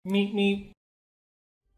Meet me.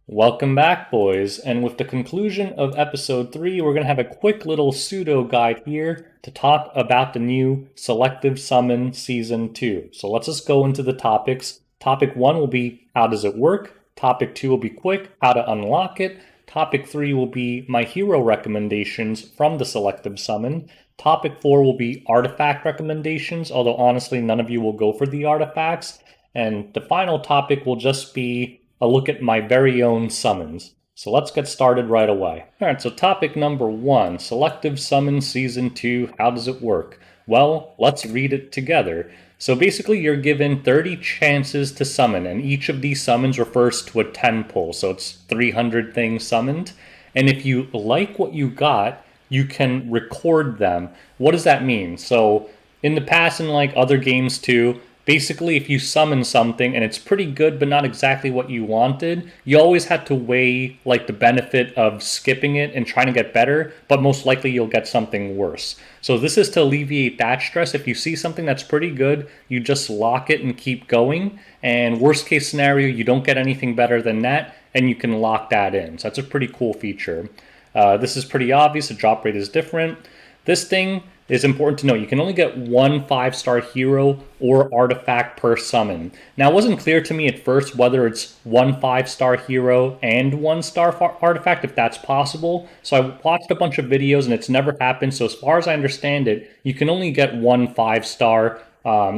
Welcome back, boys. And with the conclusion of episode 3, we're going to have a quick little pseudo guide here to talk about the new Selective Summon Season 2. So let's just go into the topics. Topic 1 will be how does it work? Topic 2 will be quick, how to unlock it. Topic 3 will be my hero recommendations from the Selective Summon. Topic 4 will be artifact recommendations, although honestly, none of you will go for the artifacts. And the final topic will just be a look at my very own summons. So let's get started right away. Alright, so topic number 1, Selective Summon Season 2, how does it work? Well, let's read it together. So basically you're given 30 chances to summon, and each of these summons refers to a 10 pull, so it's 300 things summoned. And if you like what you got, you can record them. What does that mean? So in the past, in like other games too, basically if you summon something and it's pretty good but not exactly what you wanted, you always had to weigh like the benefit of skipping it and trying to get better, but most likely you'll get something worse. So this is to alleviate that stress. If you see something that's pretty good, you just lock it and keep going, and worst case scenario, you don't get anything better than that and you can lock that in. So that's a pretty cool feature. This is pretty obvious. The drop rate is different. This thing is important to know. You can only get one 5-star hero or artifact per summon. Now, it wasn't clear to me at first whether it's one 5-star hero and 1-star artifact, if that's possible. So I watched a bunch of videos and it's never happened. So as far as I understand it, you can only get one 5-star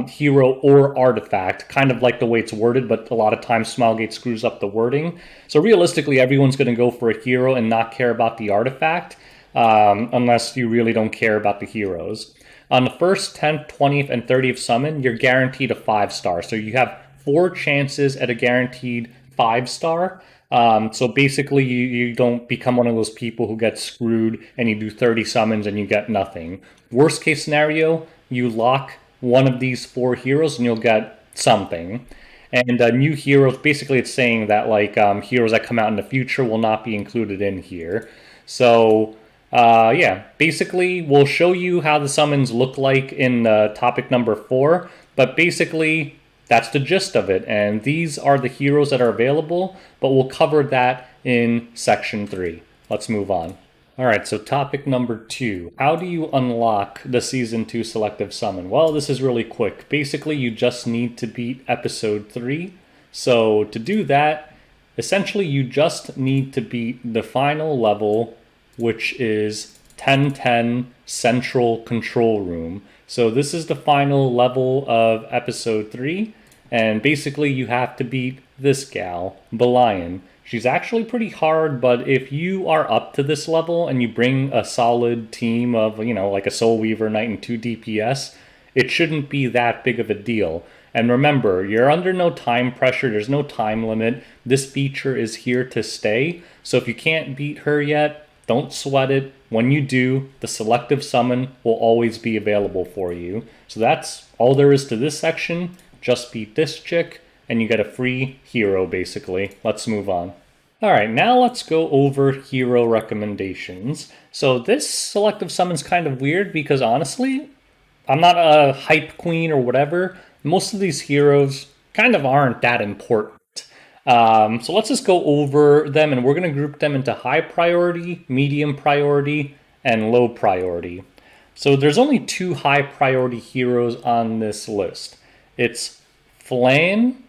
hero or artifact, kind of like the way it's worded, but a lot of times Smilegate screws up the wording. So realistically, everyone's going to go for a hero and not care about the artifact. Unless you really don't care about the heroes. On the first, 10th, 20th, and 30th summon, you're guaranteed a 5-star. So you have 4 chances at a guaranteed 5-star. So basically, you don't become one of those people who get screwed and you do 30 summons and you get nothing. Worst case scenario, you lock one of these 4 heroes and you'll get something. And new heroes, basically it's saying that like heroes that come out in the future will not be included in here. So yeah, basically we'll show you how the summons look like in topic number 4, but basically that's the gist of it, and these are the heroes that are available, but we'll cover that in section 3. Let's move on. Alright, so topic number 2. How do you unlock the Season 2 Selective Summon? Well, this is really quick. Basically, you just need to beat Episode 3. So to do that, essentially you just need to beat the final level, which is 1010 Central Control Room. So this is the final level of Episode 3, and basically you have to beat this gal, Belian. She's actually pretty hard, but if you are up to this level and you bring a solid team of, like a Soul Weaver Knight and 2 DPS, it shouldn't be that big of a deal. And remember, you're under no time pressure, there's no time limit. This feature is here to stay, so if you can't beat her yet, don't sweat it. When you do, the Selective Summon will always be available for you. So that's all there is to this section. Just beat this chick, and you get a free hero, basically. Let's move on. Alright, now let's go over hero recommendations. So this Selective Summon's kind of weird because honestly, I'm not a hype queen or whatever. Most of these heroes kind of aren't that important. So let's just go over them, and we're going to group them into high priority, medium priority, and low priority. So there's only 2 high priority heroes on this list. It's Flan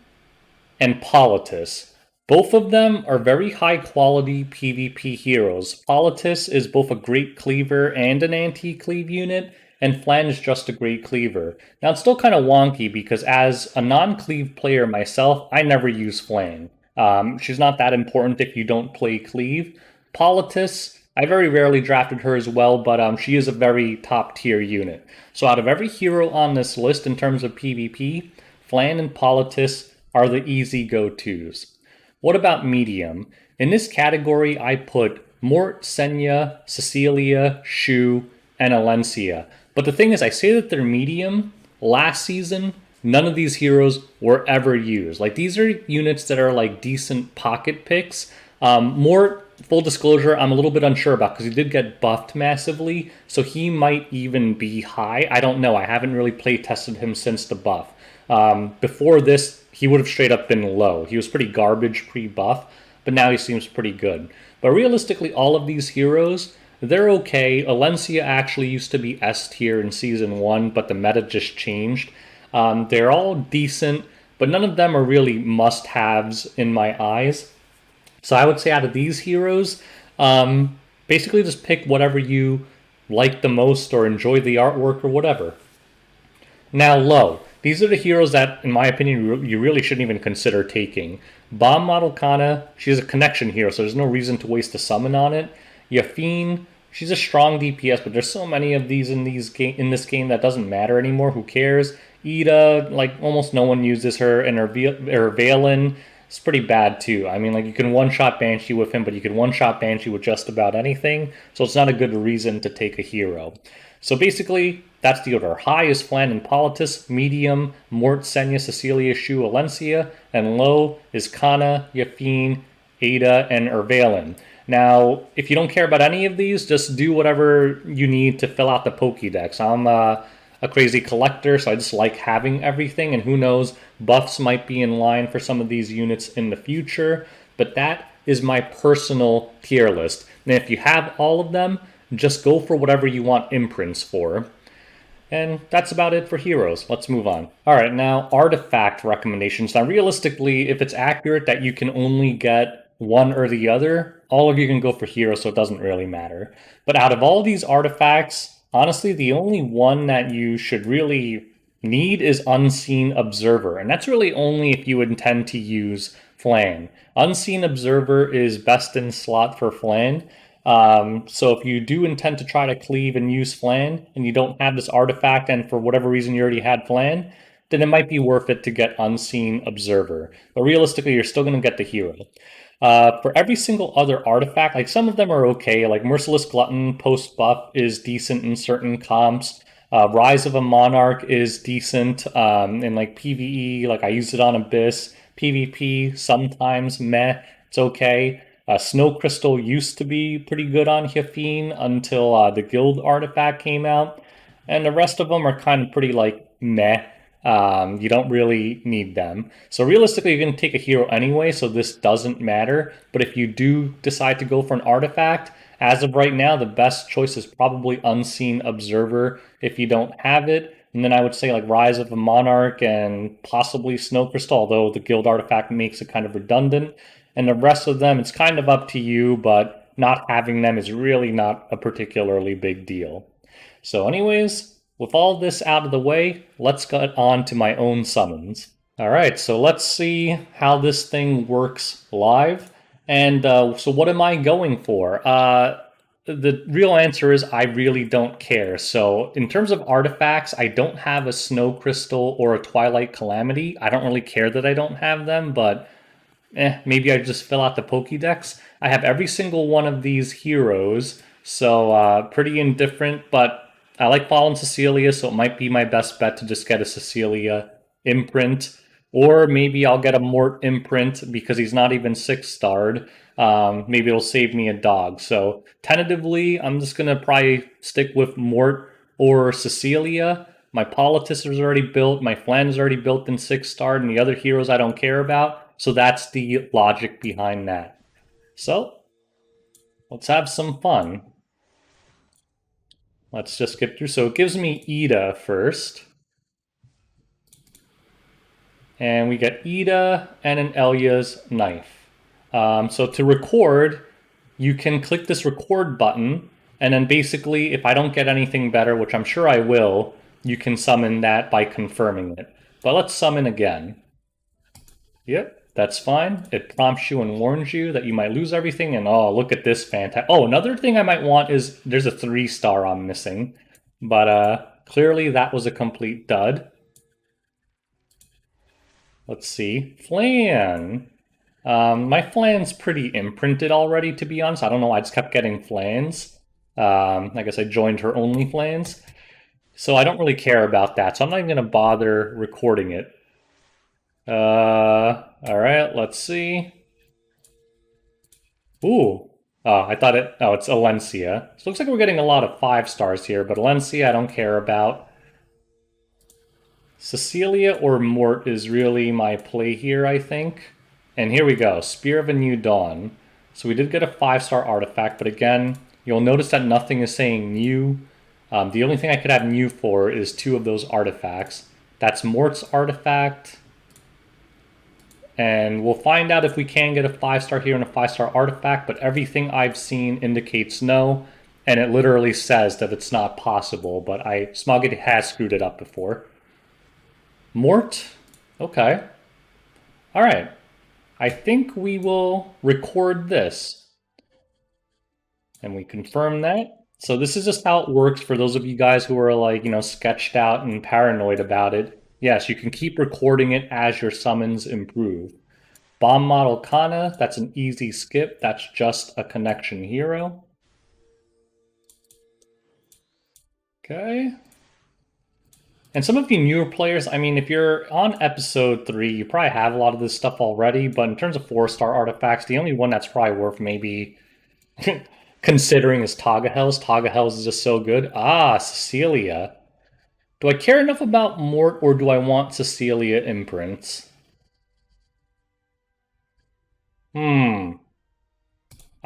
and Politis. Both of them are very high quality PvP heroes. Politis is both a great cleaver and an anti-cleave unit, and Flan is just a great cleaver. Now it's still kind of wonky because as a non-cleave player myself, I never use Flan. She's not that important if you don't play cleave. Politis, I very rarely drafted her as well, but she is a very top tier unit. So out of every hero on this list in terms of PvP, Flan and Politis are the easy go-tos. What about medium? In this category, I put Mort, Senya, Cecilia, Shu, and Alencia. But the thing is, I say that they're medium. Last season, none of these heroes were ever used. Like, these are units that are like decent pocket picks. Mort, full disclosure, I'm a little bit unsure about because he did get buffed massively, so he might even be high. I don't know. I haven't really play tested him since the buff. Before this, he would have straight up been low. He was pretty garbage pre-buff, but now he seems pretty good. But realistically, all of these heroes, they're okay. Alencia actually used to be S tier in Season 1, but the meta just changed. They're all decent, but none of them are really must-haves in my eyes. So I would say out of these heroes, basically just pick whatever you like the most or enjoy the artwork or whatever. Now, low. These are the heroes that, in my opinion, you really shouldn't even consider taking. Bomb Model Kana, she's a connection hero, so there's no reason to waste a summon on it. Yafine, she's a strong DPS, but there's so many of these in this game that doesn't matter anymore. Who cares? Ida, like almost no one uses her, and her Valen, it's pretty bad too. I mean, like you can one-shot Banshee with him, but you can one-shot Banshee with just about anything, so it's not a good reason to take a hero. So basically, that's the order. High is Flan and Politis, medium, Mort, Senya, Cecilia, Shu, Alencia, and low is Kana, Yafine, Ada, and Ervalen. Now, if you don't care about any of these, just do whatever you need to fill out the Pokédex. I'm a crazy collector, so I just like having everything, and who knows, buffs might be in line for some of these units in the future, but that is my personal tier list. And if you have all of them, just go for whatever you want imprints for. And that's about it for heroes. Let's move on. Alright, now artifact recommendations. Now realistically, if it's accurate that you can only get one or the other, all of you can go for heroes, so it doesn't really matter. But out of all these artifacts, honestly, the only one that you should really need is Unseen Observer, and that's really only if you intend to use Flan. Unseen Observer is best in slot for Flan, so if you do intend to try to cleave and use Flan, and you don't have this artifact, and for whatever reason you already had Flan, then it might be worth it to get Unseen Observer. But realistically, you're still going to get the hero. For every single other artifact, like some of them are okay, like Merciless Glutton post buff is decent in certain comps. Rise of a Monarch is decent in like PvE, like I use it on Abyss. PvP, sometimes meh, it's okay. Snow Crystal used to be pretty good on Hyafine until the Guild artifact came out. And the rest of them are kind of pretty like meh. You don't really need them. So realistically, you're going to take a hero anyway, so this doesn't matter. But if you do decide to go for an artifact, as of right now, the best choice is probably Unseen Observer if you don't have it. And then I would say like Rise of a Monarch and possibly Snow Crystal, although the Guild artifact makes it kind of redundant. And the rest of them, it's kind of up to you, but not having them is really not a particularly big deal. So anyways, with all this out of the way, let's get on to my own summons. Alright, so let's see how this thing works live. And so what am I going for? The real answer is I really don't care. So in terms of artifacts, I don't have a Snow Crystal or a Twilight Calamity. I don't really care that I don't have them, but maybe I just fill out the Pokédex. I have every single one of these heroes, so pretty indifferent, but I like Fallen Cecilia, so it might be my best bet to just get a Cecilia imprint. Or maybe I'll get a Mort imprint because he's not even 6-starred. Maybe it'll save me a dog. So tentatively, I'm just going to probably stick with Mort or Cecilia. My Politis is already built. My Flan is already built in 6-starred, and the other heroes I don't care about. So that's the logic behind that. So let's have some fun. Let's just skip through. So it gives me Ida first. And we get Ida and an Elya's knife. So to record, you can click this record button, and then basically, if I don't get anything better, which I'm sure I will, you can summon that by confirming it. But let's summon again. Yep, that's fine. It prompts you and warns you that you might lose everything, and oh, look at this fantastic. Oh, another thing I might want is there's a 3-star I'm missing, but clearly that was a complete dud. Let's see. Flan. My Flan's pretty imprinted already, to be honest. I don't know, I just kept getting Flans. I guess I joined her only Flans. So I don't really care about that, so I'm not even going to bother recording it. Alright, let's see. Ooh. I thought it... Oh, it's Alencia. So it looks like we're getting a lot of 5-stars here, but Alencia I don't care about. Cecilia or Mort is really my play here, I think. And here we go, Spear of a New Dawn. So we did get a 5-star artifact, but again, you'll notice that nothing is saying new. The only thing I could have new for is 2 of those artifacts. That's Mort's artifact. And we'll find out if we can get a 5-star here and a 5-star artifact, but everything I've seen indicates no. And it literally says that it's not possible, but Smoggett has screwed it up before. Mort? Okay. All right. I think we will record this. And we confirm that. So this is just how it works for those of you guys who are like, sketched out and paranoid about it. Yes, you can keep recording it as your summons improve. Bomb Model Kana, that's an easy skip. That's just a connection hero. Okay. And some of you newer players, I mean, if you're on episode 3, you probably have a lot of this stuff already, but in terms of 4-star artifacts, the only one that's probably worth maybe considering is Tagahel's. Tagahel's is just so good. Ah, Cecilia. Do I care enough about Mort, or do I want Cecilia imprints? I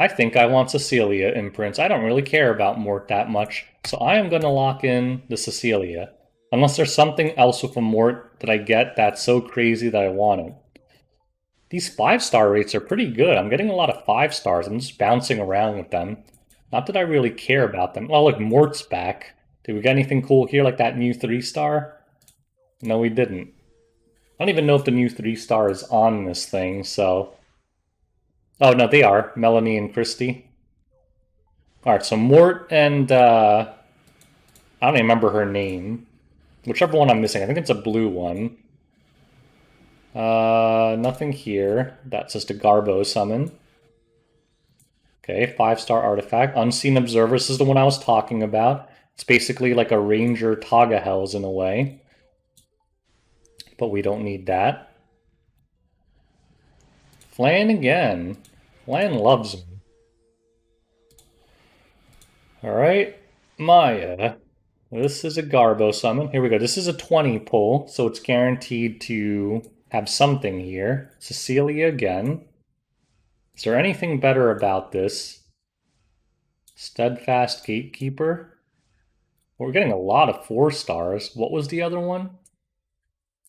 think I want Cecilia imprints. I don't really care about Mort that much, so I am going to lock in the Cecilia. Unless there's something else with a Mort that I get that's so crazy that I want it. These 5-star rates are pretty good. I'm getting a lot of 5 stars. I'm just bouncing around with them. Not that I really care about them. Oh, look, Mort's back. Did we get anything cool here, like that new 3-star? No, we didn't. I don't even know if the new 3-star is on this thing, so... Oh, no, they are. Melanie and Christy. Alright, so Mort and, I don't even remember her name. Whichever one I'm missing. I think it's a blue one. Nothing here. That's just a Garbo summon. Okay, 5-star artifact. Unseen Observer. This is the one I was talking about. It's basically like a Ranger Tagahel's in a way. But we don't need that. Flan again. Flan loves me. Alright, Maya. This is a Garbo summon. Here we go. This is a 20 pull, so it's guaranteed to have something here. Cecilia again. Is there anything better about this? Steadfast Gatekeeper. We're getting a lot of 4 stars. What was the other one?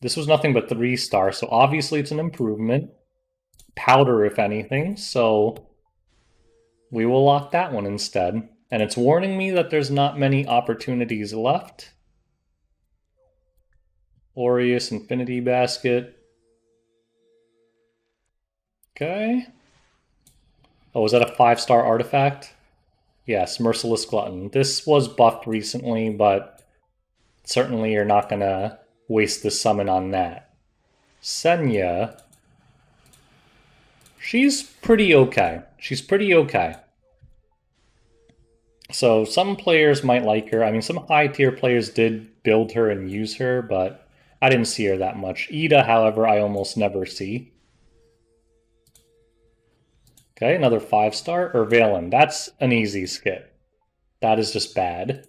This was nothing but 3 stars, so obviously it's an improvement. Powder, if anything, so we will lock that one instead. And it's warning me that there's not many opportunities left. Aureus Infinity Basket. Okay. Oh, was that a 5-star artifact? Yes, Merciless Glutton. This was buffed recently, but certainly you're not going to waste the summon on that. Senya. She's pretty okay. She's pretty okay. So some players might like her. I mean, some high-tier players did build her and use her, but I didn't see her that much. Ida, however, I almost never see. Okay, another 5-star. Valen. That's an easy skip. That is just bad.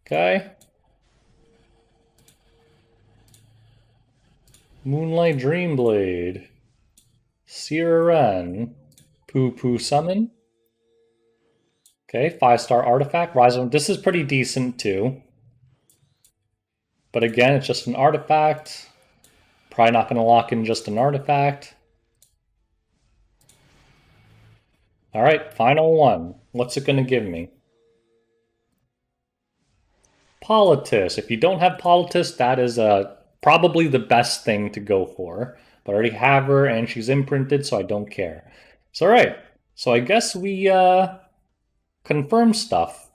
Okay. Moonlight Dreamblade. Siren. Poo Poo Summon. Okay, 5-star artifact. Rise of... This is pretty decent too. But again, it's just an artifact. Probably not going to lock in just an artifact. Alright, final one. What's it going to give me? Politis. If you don't have Politis, that is probably the best thing to go for. But I already have her, and she's imprinted, so I don't care. So alright. So I guess we confirm stuff.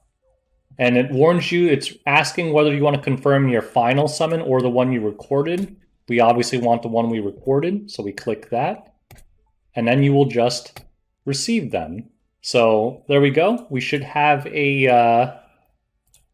And it warns you, it's asking whether you want to confirm your final summon or the one you recorded. We obviously want the one we recorded, so we click that. And then you will just receive them. So there we go. We should have a...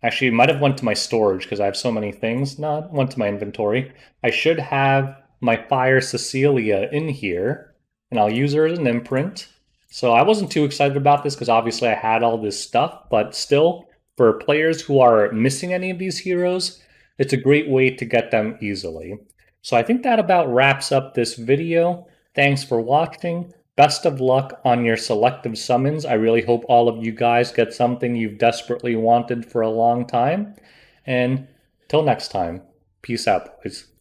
Actually, it might have went to my storage because I have so many things. No, it went to my inventory. I should have my Fire Cecilia in here, and I'll use her as an imprint. So I wasn't too excited about this because obviously I had all this stuff, but still, for players who are missing any of these heroes, It's a great way to get them easily. So I think that about wraps up this video. Thanks for watching. Best of luck on your selective summons. I really hope all of you guys get something you've desperately wanted for a long time. And till next time, peace out, boys.